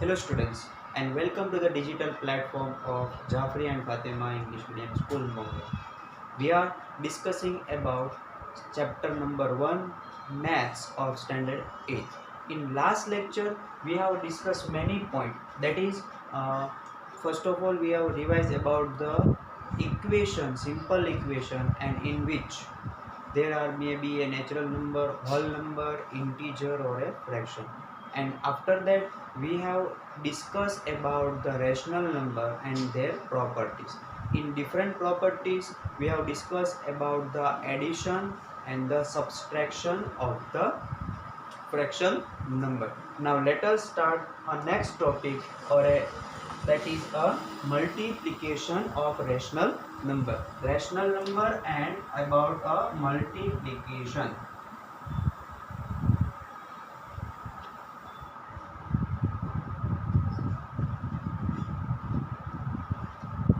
Hello students and welcome to the digital platform of Jafri and Fatima English Medium School Mumbai. We are discussing about chapter number 1 Maths of Standard 8. In last lecture we have discussed many points, that is first of all we have revised about the equation, simple equation, and in which there are maybe a natural number, whole number, integer or a fraction. And after that we have discussed about the rational number and their properties. In different properties we have discussed about the addition and the subtraction of the fraction number. Now let us start a next topic, or a that is a multiplication of rational number. Rational number and about a multiplication.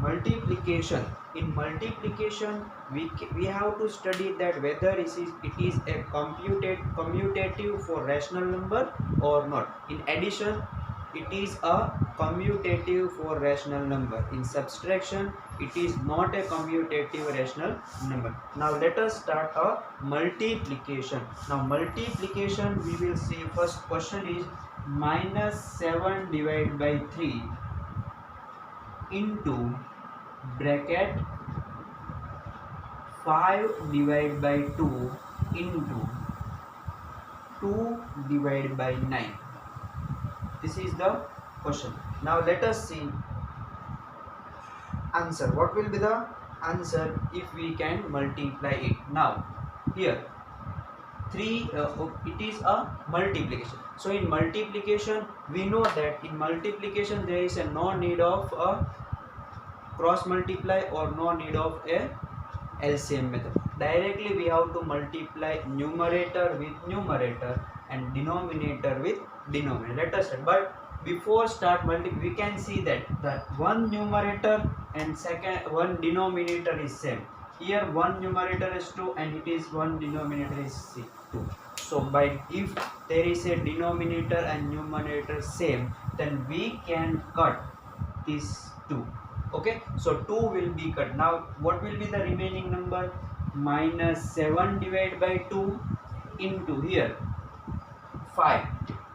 Multiplication. In multiplication we have to study that whether it is a commutative for rational number or not. In addition it is a commutative for rational number. In subtraction it is not a commutative rational number. Now let us start a multiplication. Now multiplication we will see. First question is minus 7 divided by 3 into bracket 5 divided by 2 into 2 divided by 9. This is the question. Now let us see answer. What will be the answer if we can multiply it? Now here 3 it is a multiplication. So in multiplication we know that in multiplication there is a no need of a cross multiply or no need of a LCM method. Directly we have to multiply numerator with numerator and denominator with denominator. Let us start. But before start multiply, we can see that one numerator and one denominator is same. Here one numerator is 2 and it is one denominator is 2. So by if there is a denominator and numerator same, then we can cut this 2. Okay, so 2 will be cut. Now what will be the remaining number? Minus 7 divided by 2 into here 5,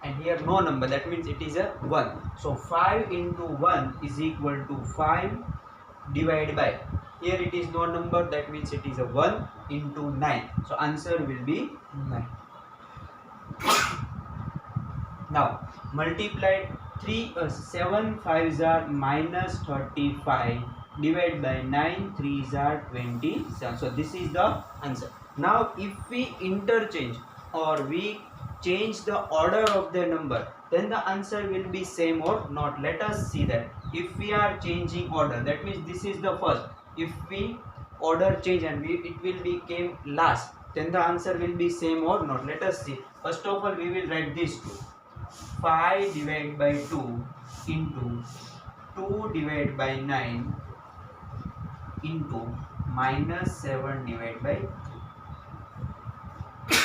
and here no number, that means it is a 1. So 5 into 1 is equal to 5 divided by, here it is no number, that means it is a 1 into 9. So answer will be 9. Now multiplied 7 5s are minus 35 divided by 9 3s are 27. So this is the answer. Now if we interchange or we change the order of the number, then the answer will be same or not. Let us see that. If we are changing order, that means this is the first. If we order change and it will become last, then the answer will be same or not. Let us see. First of all we will write this 2. 5 divided by 2 into 2 divided by 9 into minus 7 divided by 3.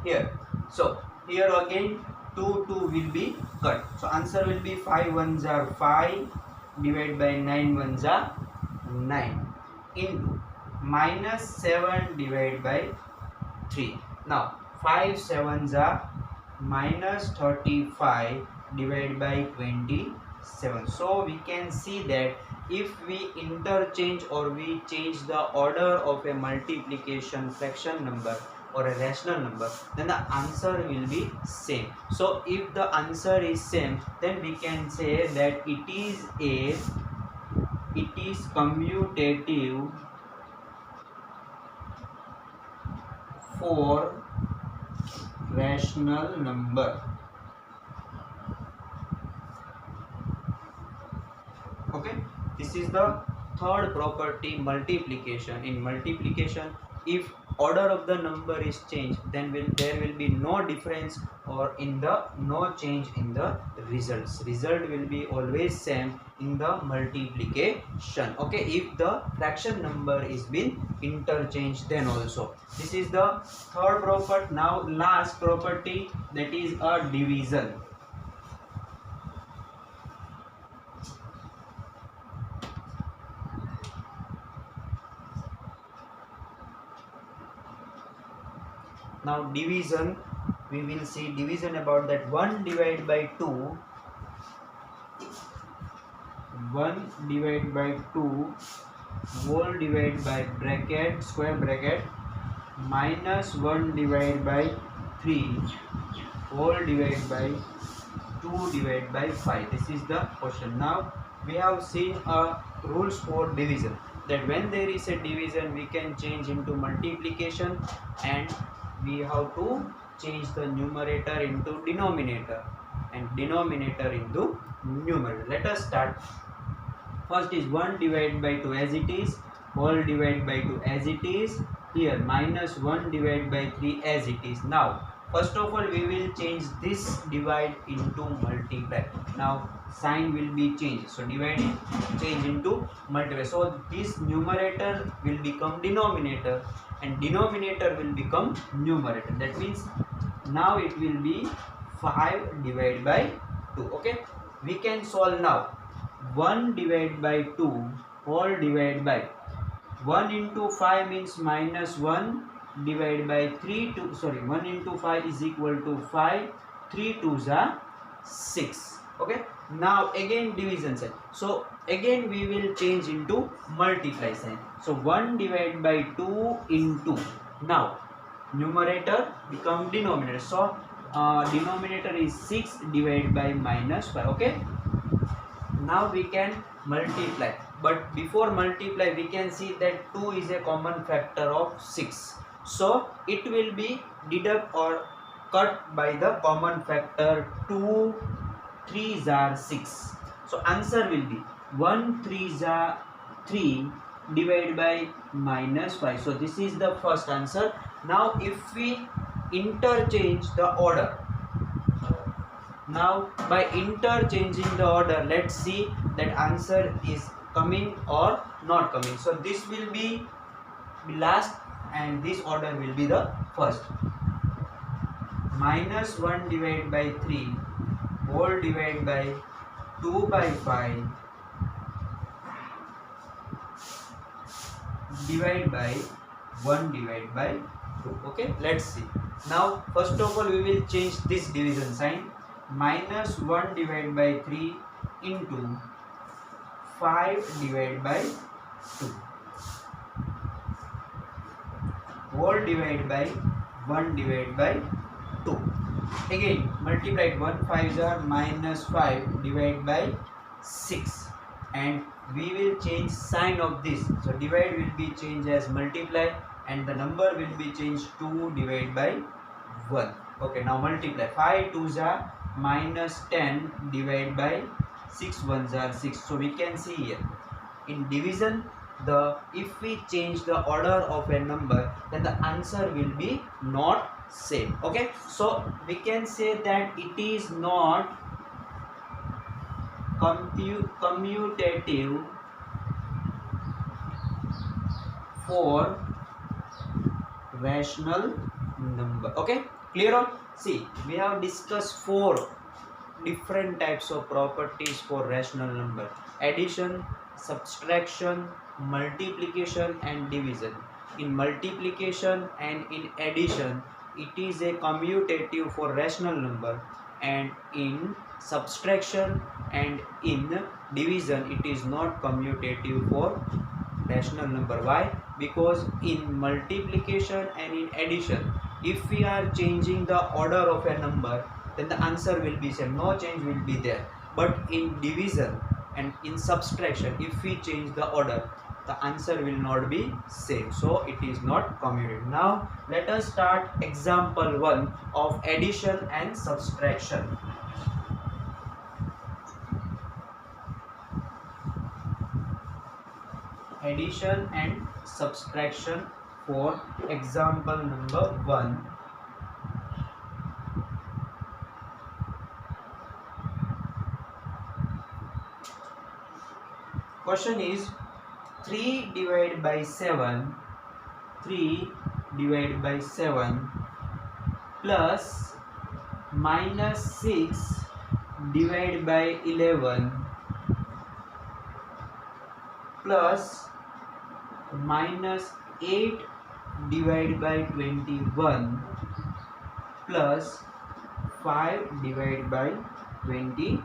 Here. So here again 2 will be cut. So answer will be 5 ones are 5 divided by 9 ones are 9 into minus 7 divided by 3. Now 5 sevens are minus 35 divided by 27. So we can see that if we interchange or we change the order of a multiplication fraction number or a rational number, then the answer will be same. So if the answer is same, then we can say that it is commutative for rational number. Okay, this is the third property, multiplication. In multiplication, if order of the number is changed, then there will be no difference or no change in the results. Result will be always same in the multiplication. Okay, if the fraction number is been interchanged, then also. This is the third property. Now last property, that is a division. Now division, we will see division about that. 1 divided by 2, 1 divided by 2 whole divided by bracket, square bracket, minus 1 divided by 3 whole divided by 2 divided by 5. This is the question. Now we have seen a rules for division, that when there is a division we can change into multiplication, and we have to change the numerator into denominator and denominator into numerator. Let us start. First is 1 divided by 2 as it is, whole divided by 2 as it is, here minus 1 divided by 3 as it is. Now first of all we will change this divide into multiply. Now sign will be changed, so divide is change into multiply. So this numerator will become denominator and denominator will become numerator. That means now it will be 5 divided by 2. Okay, we can solve now. 1 divided by 2 whole divided by 1 into 5 means minus 1 divided by 3 to 1 into 5 is equal to 5, 3 2s are 6. Okay, now again division sign, so again we will change into multiply sign. So 1 divided by 2 into, now numerator become denominator, so denominator is 6 divided by minus 5. Okay, now we can multiply, but before multiply we can see that 2 is a common factor of 6, so it will be deduct or cut by the common factor. 2 3s are 6, so answer will be 1 3s are 3 divided by minus 5. So this is the first answer. Now if we interchange the order, now by interchanging the order, let's see that answer is coming or not coming. So this will be last and this order will be the first. Minus 1 divided by 3 whole divided by 2 by 5 divided by 1 divided by 2. Okay, let's see. Now first of all we will change this division sign. Minus 1 divided by 3 into 5 divided by 2 whole divided by 1 divided by 2. Again multiplied, 1 5s are minus 5 divided by 6, and we will change sign of this. So divide will be changed as multiply and the number will be changed to divide by 1. Okay, now multiply. 5 2s are minus 10 divided by 6 1s are 6. So we can see here in division, the if we change the order of a number, then the answer will be not same. Okay, so we can say that it is not commutative for rational number. Okay, clear on? See, we have discussed 4 different types of properties for rational number: addition, subtraction, multiplication and division. In multiplication and in addition, it is a commutative for rational number, and in subtraction and in division it is not commutative for rational number. Why? Because in multiplication and in addition, if we are changing the order of a number, then the answer will be same, no change will be there. But in division and in subtraction, if we change the order, the answer will not be same, so it is not commutative. Now let us start example 1 of addition and subtraction. Addition and subtraction for example number 1. Question is 3 divided by 7 plus minus 6 divided by 11 plus minus 8 divided by 21 plus 5 divided by 22.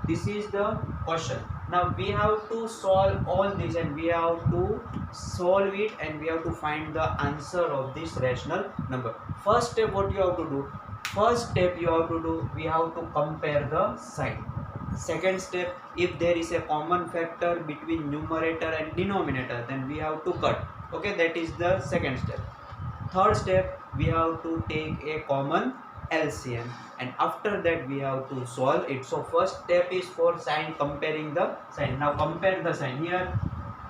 This is the question. Now we have to solve all this, and we have to solve it, and we have to find the answer of this rational number. First step, what you have to do? First step you have to do, we have to compare the sign. Second step, if there is a common factor between numerator and denominator, then we have to cut. Okay, that is the second step. Third step, we have to take a common LCM, and after that we have to solve it. So first step is for sign, comparing the sign. Now compare the sign. Here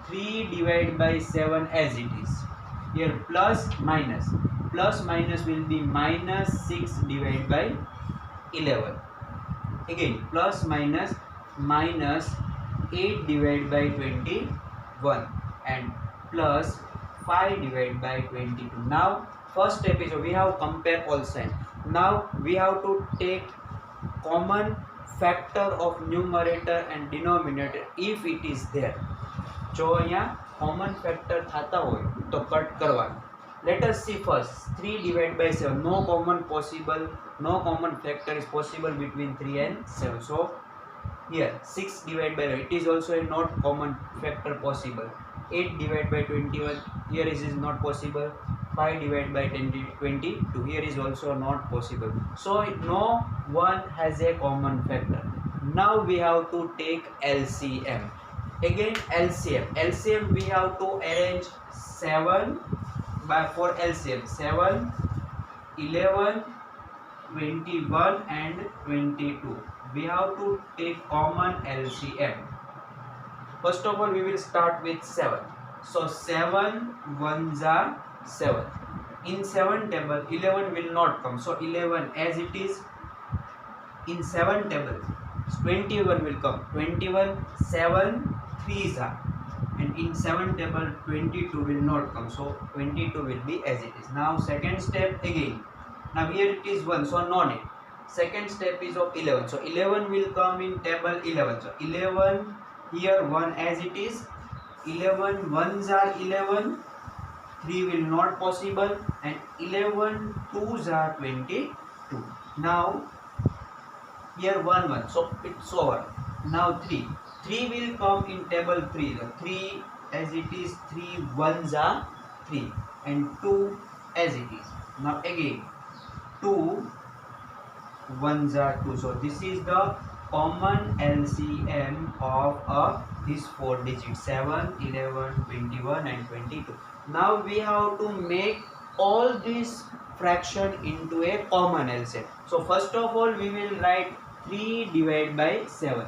3 divided by 7 as it is. Here plus minus. Plus minus will be minus 6 divided by 11. Again plus minus, minus 8 divided by 21, and plus 5 divided by 22. Now first step is we have compare all sign. Now we have to take common factor of numerator and denominator if it is there. જો અહીંયા common factor થતા હોય તો cut કરવાનું. Let us see first 3 divided by 7. No common possible, no common factor is possible between 3 and 7. So here 6 divided by, it is also a not common factor possible. 8 divided by 21, here is not possible. 5 divided by 22, here is also not possible. So no one has a common factor. Now we have to take LCM. Again LCM. LCM we have to arrange 7 by for LCM. 7, 11, 21 and 22. We have to take common LCM. First of all, we will start with 7. So 7 ones are 7. In 7 table, 11 will not come. So 11 as it is. In 7 table, 21 will come. 21, 7 3s are. And in 7 table, 22 will not come. So 22 will be as it is. Now second step again. Now here it is 1, so no need. Second step is of 11. So 11 will come in table 11. So 11, here 1 as it is. 11 ones are 11. 3 will not possible, and 11 2s are 22. Now here 1 1, so it's over. Now 3 will come in table 3. The 3 as it is, 3 ones are 3 and 2 as it is. Now again 2 ones are 2. So this is the common LCM of these 4 digits, 7, 11, 21 and 22. Now we have to make all these fraction into a common LCM. So first of all we will write 3 divided by 7.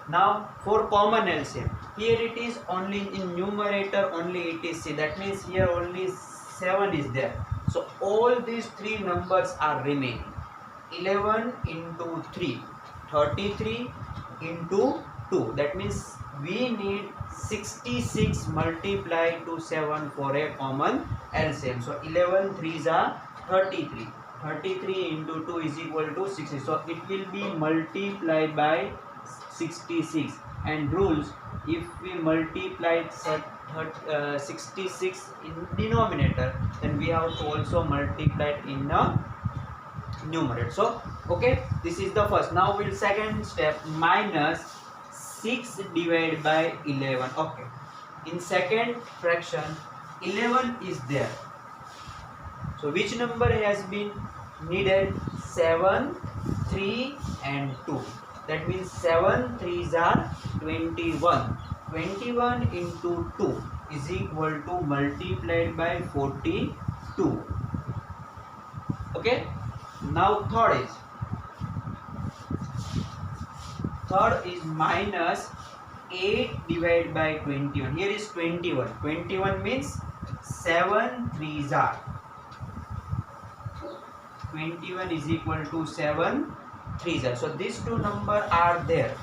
Now for common LCM, here it is only in numerator only it is C. That means here only 7 is there. So all these 3 numbers are remaining. 11 into 3, 33 into 2. That means we need 66 multiplied to 7 for a common LCM. So 11 3s are 33. 33 into 2 is equal to 60. So it will be multiplied by 66. And rules, if we multiply 66 in denominator, then we have to also multiply it in the numerator. So okay, this is the first. Now we'll second step, minus 6 divided by 11. Okay, in second fraction 11 is there. So which number has been needed? 7, 3 and 2. That means 7 3s are 21. 21 into 2 is equal to multiplied by 42. Okay. Now third is minus 8 divided by 21. Here is 21. 21 means 7 3s are. 21 is equal to 7 3s are. So these two numbers are there.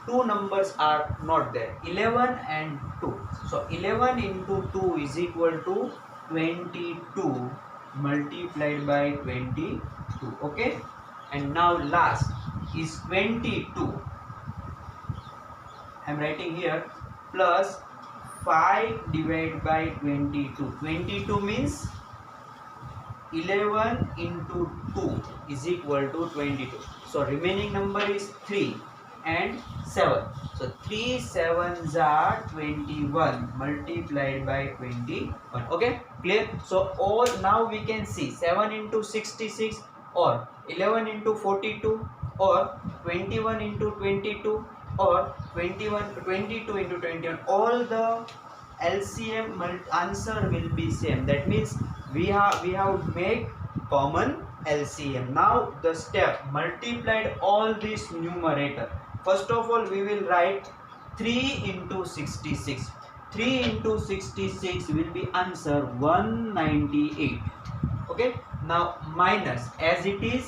Two numbers are not there. 11 and 2. So 11 into 2 is equal to 22 multiplied by 22. Okay. And now last is 22. I am writing here plus 5 divided by 22. 22 means 11 into 2 is equal to 22. So remaining number is 3 and 7. So 3 sevens are 21 multiplied by 21. Okay, clear? So all now we can see 7 into 66 or 11 into 42 or 21 into 22 or 22 into 21. All the LCM answer will be same. That means we have make common LCM. Now the step multiplied all this numerator. First of all we will write 3 into 66. 3 into 66 will be answer 198. Okay. Now minus as it is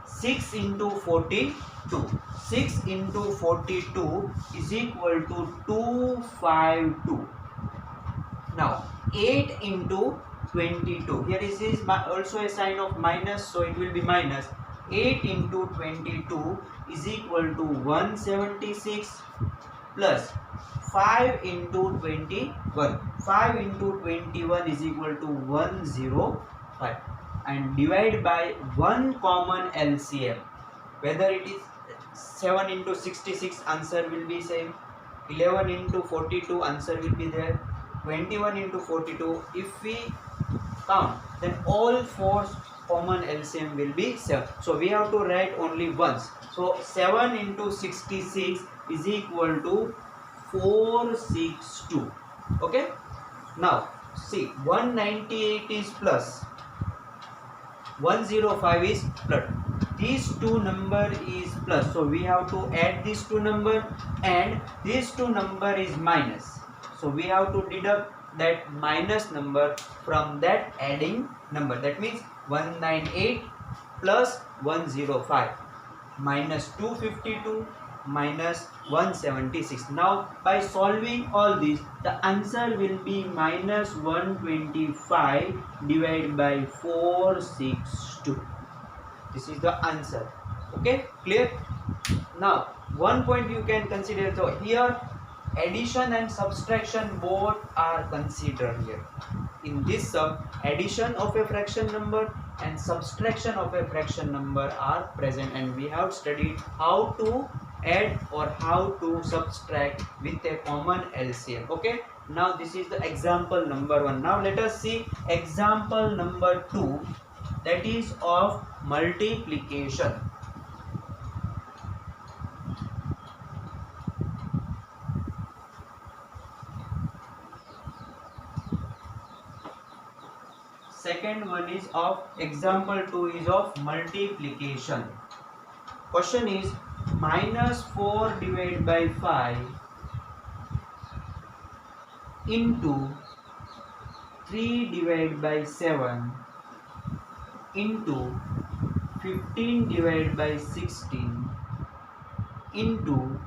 6 into 42. 6 into 42 is equal to 252. Now 8 into 22. Here is also a sign of minus, so it will be minus. 8 into 22 is equal to 176 plus 5 into 21. 5 into 21 is equal to 105 and divide by 1 common LCM. Whether it is 7 into 66, answer will be same. 11 into 42, answer will be there. 21 into 42, if we count, then all four common LCM will be 7. So we have to write only once. So 7 into 66 is equal to 462. Okay. Now see, 198 is plus, 105 is plus. These two number is plus, so we have to add these two number, and these two number is minus. So we have to deduct that minus number from that adding number. That means 198 plus 105 minus 252 minus 176. Now by solving all this, the answer will be minus 125 divided by 462. This is the answer. Okay, clear? Now one point you can consider, so here addition and subtraction both are considered here. In this sum, addition of a fraction number and subtraction of a fraction number are present, and we have studied how to add or how to subtract with a common LCM. Okay, now this is the example number 1. Now let us see example number 2, that is of multiplication. Second one is of example 2 is of multiplication. Question is minus 4 divided by 5 into 3 divided by 7 into 15 divided by 16 into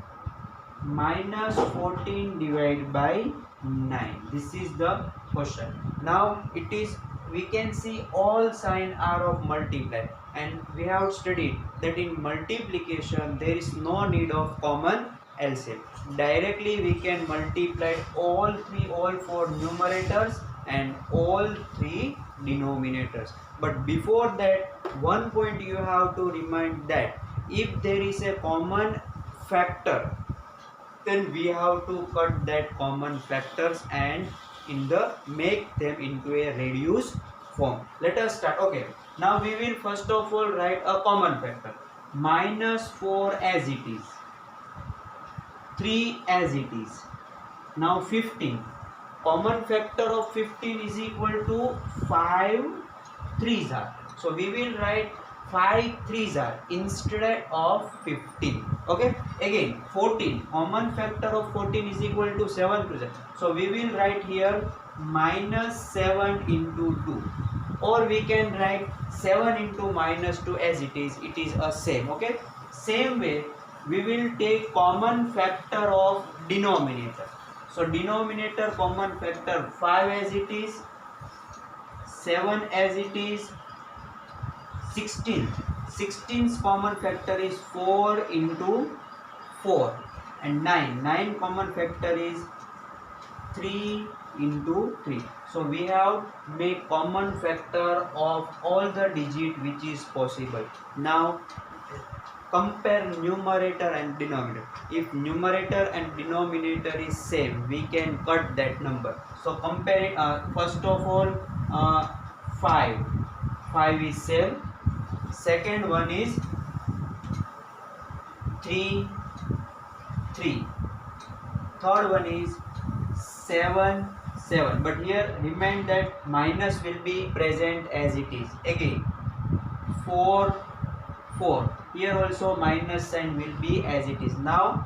minus 14 divided by 9. This is the question. Now it is, we can see all sign are of multiply, and we have studied that in multiplication there is no need of common LCM. Directly we can multiply all four numerators and all three denominators. But before that, one point you have to remind that if there is a common factor, then we have to cut that common factors and make them into a reduced form. Let us start. Okay, now we will first of all write a common factor. Minus 4 as it is, 3 as it is. Now 15. Common factor of 15 is equal to 5 3s are. So we will write 5 3s are instead of 15. Okay. Again 14. Common factor of 14 is equal to 7 3s. So we will write here minus 7 into 2. Or we can write 7 into minus 2 as it is. It is a same. Okay. Same way we will take common factor of denominator. So denominator common factor 5 as it is, 7 as it is, 16. 16's common factor is 4 into 4 and 9. 9 common factor is 3 into 3. So we have make common factor of all the digit which is possible. Now compare numerator and denominator. If numerator and denominator is same, we can cut that number. So compare it. First of all, 5. 5 is same. Second one is 3. 3. Third one is 7. 7. But here remind that minus will be present as it is. Again 4. 4. Here also minus sign will be as it is. Now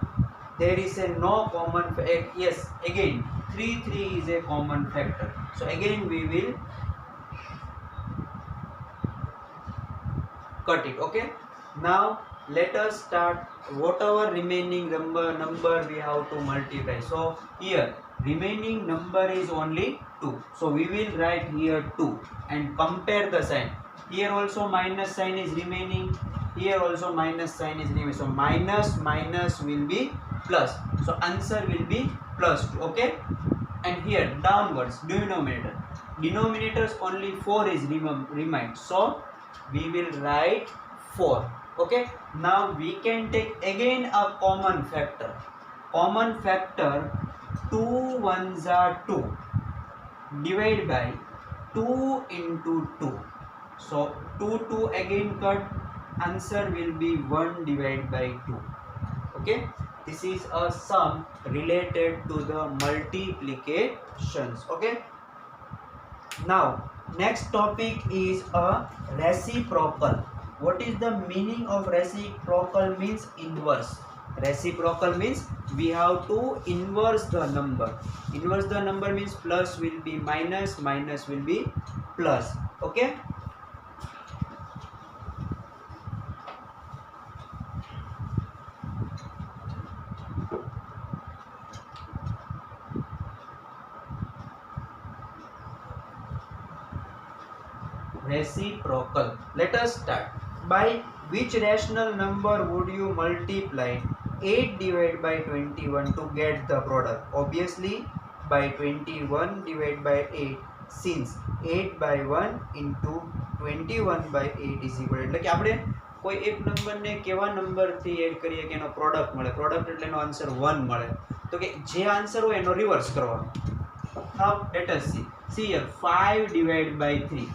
there is a no common yes, again 3 3 is a common factor. So again we will cut it. Okay, now let us start. Whatever remaining number we have to multiply. So here remaining number is only 2. So we will write here 2 and compare the sign. Here also minus sign is remaining. Here also minus sign is remaining. So minus minus will be plus. So answer will be plus 2. Okay, and here downwards denominator. Denominators only 4 is remained. So we will write 4. Okay, now we can take again a common factor. Common factor 2 ones are 2. Divide by 2 into 2. So 2 again cut. Answer will be 1 divided by 2. Okay, this is a sum related to the multiplications. Okay, now next topic is a reciprocal. What is the meaning of reciprocal? Means inverse. Reciprocal means we have to inverse the number. Inverse the number means plus will be minus, minus will be plus. Okay, reciprocal. Let us start. By which rational number would you multiply 8 divided by 21 to get the product? Obviously by 21 divided by 8, since 8 by 1 into 21 by 8 is equal. એટલે કે આપણે કોઈ એક નંબરને કેવા નંબરથી add કરીએ કે એનો પ્રોડક્ટ મળે. પ્રોડક્ટ એટલે એનો આન્સર 1 મળે. તો કે જે આન્સર હોય એનો રિવર્સ કરવાનો. Now let us see. See here 5 divided by 3.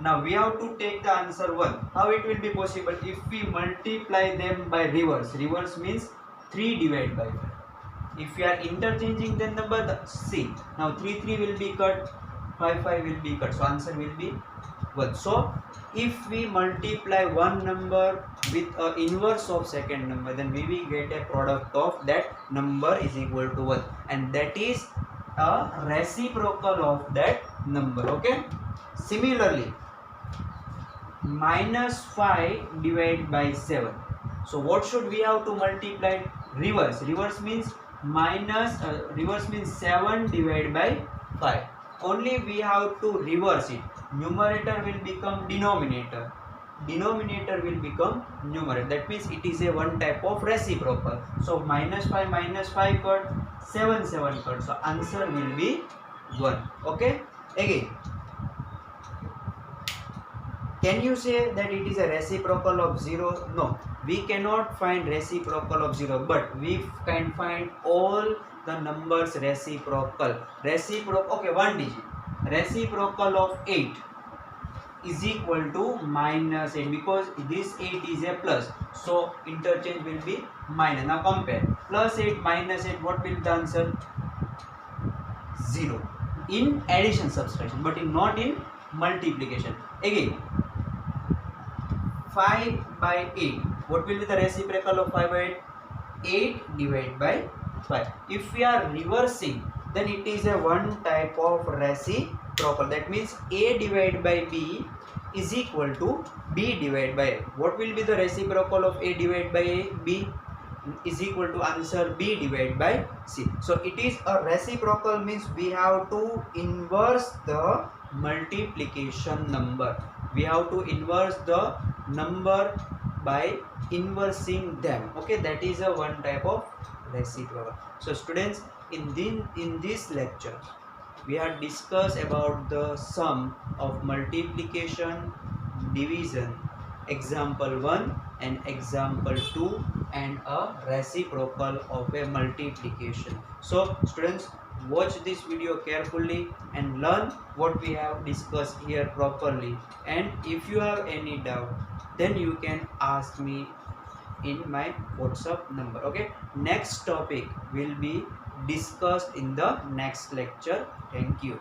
Now we have to take the answer 1. How it will be possible? If we multiply them by reverse. Reverse means 3 divided by 5. If we are interchanging the number, see. Now 3 will be cut, 5 will be cut. So answer will be 1. So if we multiply one number with a inverse of second number, then we will get a product of that number is equal to 1. And that is a reciprocal of that number. Okay. Similarly, minus 5 divided by 7. So what should we have to multiply? Reverse. Reverse means minus. Reverse means 7 divided by 5. Only we have to reverse it. Numerator will become denominator. Denominator will become numerator. That means it is a one type of reciprocal. So minus 5 cut, 7 cut. So answer will be 1. Okay. Again, can you say that it is a reciprocal of 0? No, we cannot find reciprocal of 0, but we can find all the numbers reciprocal. Okay, one digit. Reciprocal of 8 is equal to minus 8, because this 8 is a plus. So interchange will be minus. Now compare. Plus 8 minus 8, what will be the answer? 0. In addition subtraction, but not in multiplication. Again, 5 by 8. What will be the reciprocal of 5 by 8? 8 divided by 5. If we are reversing, then it is a one type of reciprocal. That means A divided by B is equal to B divided by A. What will be the reciprocal of A divided by A? B is equal to answer B divided by C. So it is a reciprocal, means we have to inverse the multiplication number. We have to inverse the number by inversing them. Okay, that is a one type of reciprocal. So students, in this lecture we had discussed about the sum of multiplication, division, example 1 and example 2, and a reciprocal of a multiplication. So students, watch this video carefully and learn what we have discussed here properly, and if you have any doubt then you can ask me in my WhatsApp number. Okay, next topic will be discussed in the next lecture. Thank you.